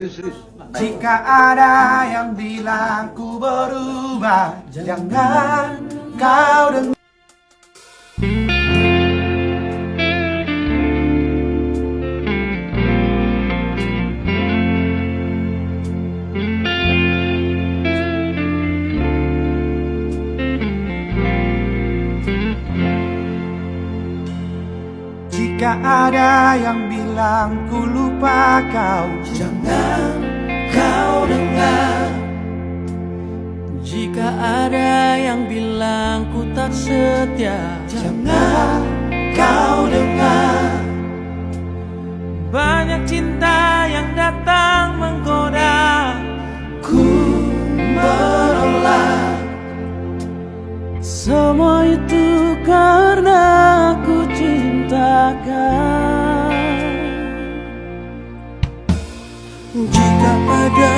Jika ada yang bilang ku berubah, jangan kau dengar. Jika ada yang bilang ku lupa kau, jangan kau dengar. Jika ada yang bilang ku tak setia, jangan kau dengar. Banyak cinta yang datang menggoda, ku menolak. Semua itu karena aku cintakan. Jika ada